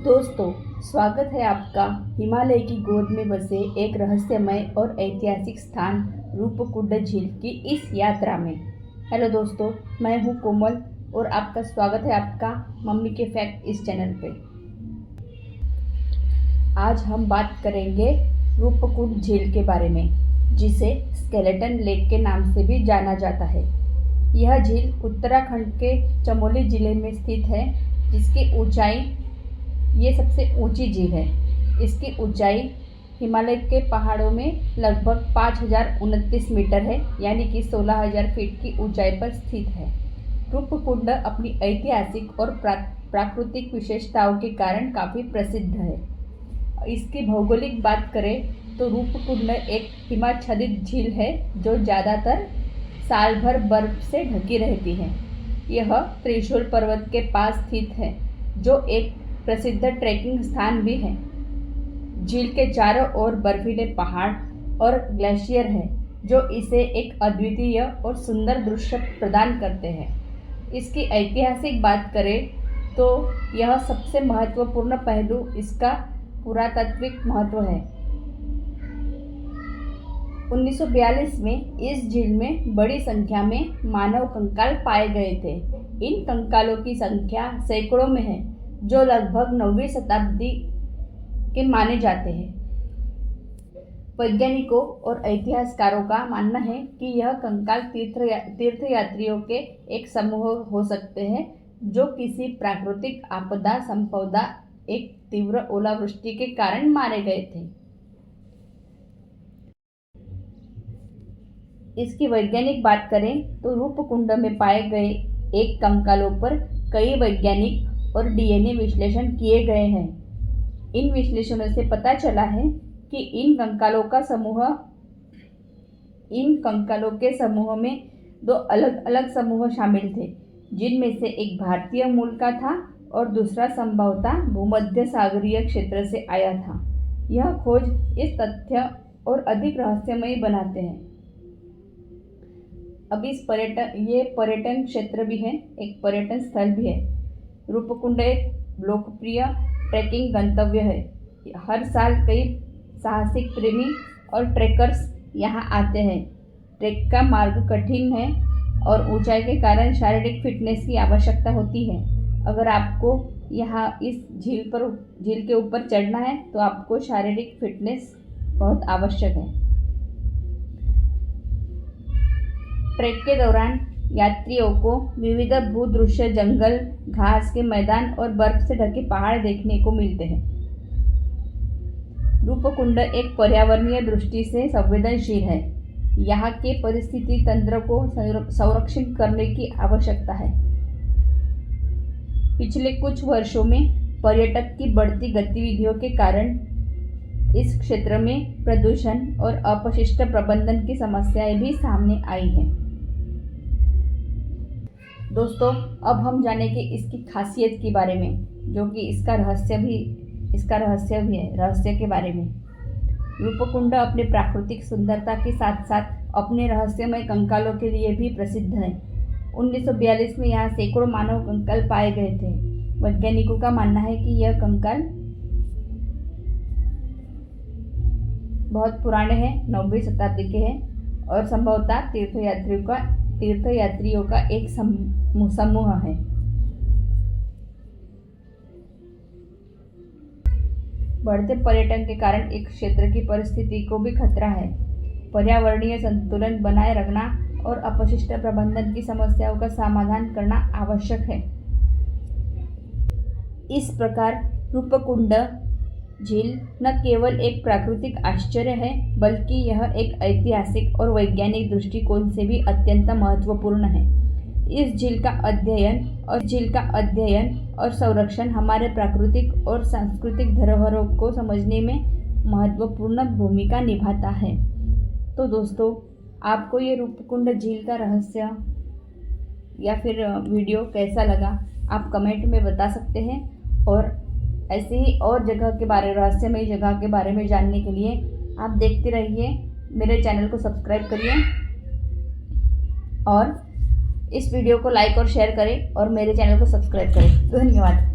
दोस्तों, स्वागत है आपका हिमालय की गोद में बसे एक रहस्यमय और ऐतिहासिक स्थान रूपकुंड झील की इस यात्रा में। हेलो दोस्तों, मैं हूं कोमल और आपका स्वागत है आपका मम्मी के फैक्ट इस चैनल पे। आज हम बात करेंगे रूपकुंड झील के बारे में, जिसे स्केलेटन लेक के नाम से भी जाना जाता है। यह झील उत्तराखंड के चमोली जिले में स्थित है, जिसकी ऊंचाई ये सबसे ऊंची झील है। इसकी ऊंचाई हिमालय के पहाड़ों में लगभग 5029 मीटर है, यानी कि 16,000 फीट की ऊंचाई पर स्थित है। रूपकुंड अपनी ऐतिहासिक और प्राकृतिक विशेषताओं के कारण काफ़ी प्रसिद्ध है। इसकी भौगोलिक बात करें तो रूपकुंड एक हिमाच्छादित झील है जो ज़्यादातर साल भर बर्फ से ढकी रहती है। यह त्रिशूल पर्वत के पास स्थित है, जो एक प्रसिद्ध ट्रैकिंग स्थान भी है। झील के चारों ओर बर्फीले पहाड़ और ग्लेशियर है, जो इसे एक अद्वितीय और सुंदर दृश्य प्रदान करते हैं। इसकी ऐतिहासिक बात करें तो यह सबसे महत्वपूर्ण पहलू इसका पुरातात्विक महत्व है। 1942 में इस झील में बड़ी संख्या में मानव कंकाल पाए गए थे। इन कंकालों की संख्या सैकड़ों में है, जो लगभग 9वीं शताब्दी के माने जाते हैं। वैज्ञानिकों और इतिहासकारों का मानना है कि यह कंकाल तीर्थयात्रियों के एक समूह हो सकते हैं, जो किसी प्राकृतिक आपदा संभवतः एक तीव्र ओलावृष्टि के कारण मारे गए थे। इसकी वैज्ञानिक बात करें तो रूपकुंड में पाए गए एक कंकालों पर कई वैज्ञानिक और डीएनए विश्लेषण किए गए हैं। इन विश्लेषणों से पता चला है कि इन कंकालों के समूह में दो अलग अलग समूह शामिल थे, जिनमें से एक भारतीय मूल का था और दूसरा संभवतः भूमध्य सागरीय क्षेत्र से आया था। यह खोज इस तथ्य और अधिक रहस्यमय बनाते हैं। अब ये पर्यटन क्षेत्र भी है, एक पर्यटन स्थल भी है। रूपकुंड एक लोकप्रिय ट्रैकिंग गंतव्य है। हर साल कई साहसिक प्रेमी और ट्रैकर्स यहाँ आते हैं। ट्रैक का मार्ग कठिन है और ऊंचाई के कारण शारीरिक फिटनेस की आवश्यकता होती है। अगर आपको यहाँ इस झील के ऊपर चढ़ना है तो आपको शारीरिक फिटनेस बहुत आवश्यक है। ट्रैक के दौरान यात्रियों को विविध भूदृश्य, जंगल, घास के मैदान और बर्फ से ढके पहाड़ देखने को मिलते हैं। रूपकुंड एक पर्यावरणीय दृष्टि से संवेदनशील है। यहाँ के परिस्थिति तंत्र को संरक्षित करने की आवश्यकता है। पिछले कुछ वर्षों में पर्यटक की बढ़ती गतिविधियों के कारण इस क्षेत्र में प्रदूषण और अपशिष्ट प्रबंधन की समस्याएं भी सामने आई हैं। दोस्तों, अब हम जानेंगे इसकी खासियत के बारे में, जो कि इसका रहस्य भी है। रहस्य के बारे में, रूपकुंड अपने प्राकृतिक सुंदरता के साथ साथ अपने रहस्यमय कंकालों के लिए भी प्रसिद्ध है। 1942 में यहाँ सैकड़ों मानव कंकाल पाए गए थे। वैज्ञानिकों का मानना है कि यह कंकाल बहुत पुराने हैं, 9वीं शताब्दी के हैं और संभवतः तीर्थयात्रियों का एक समूह है। बढ़ते पर्यटन के कारण एक क्षेत्र की परिस्थिति को भी खतरा है। पर्यावरणीय संतुलन बनाए रखना और अपशिष्ट प्रबंधन की समस्याओं का समाधान करना आवश्यक है। इस प्रकार रूपकुंड झील न केवल एक प्राकृतिक आश्चर्य है, बल्कि यह एक ऐतिहासिक और वैज्ञानिक दृष्टिकोण से भी अत्यंत महत्वपूर्ण है। इस झील का अध्ययन और संरक्षण हमारे प्राकृतिक और सांस्कृतिक धरोहरों को समझने में महत्वपूर्ण भूमिका निभाता है। तो दोस्तों, आपको ये रूपकुंड झील का रहस्य या फिर वीडियो कैसा लगा, आप कमेंट में बता सकते हैं। और ऐसे ही और रहस्यमय जगह के बारे में जानने के लिए आप देखते रहिए। मेरे चैनल को सब्सक्राइब करिए और इस वीडियो को लाइक और शेयर करें और मेरे चैनल को सब्सक्राइब करें। धन्यवाद।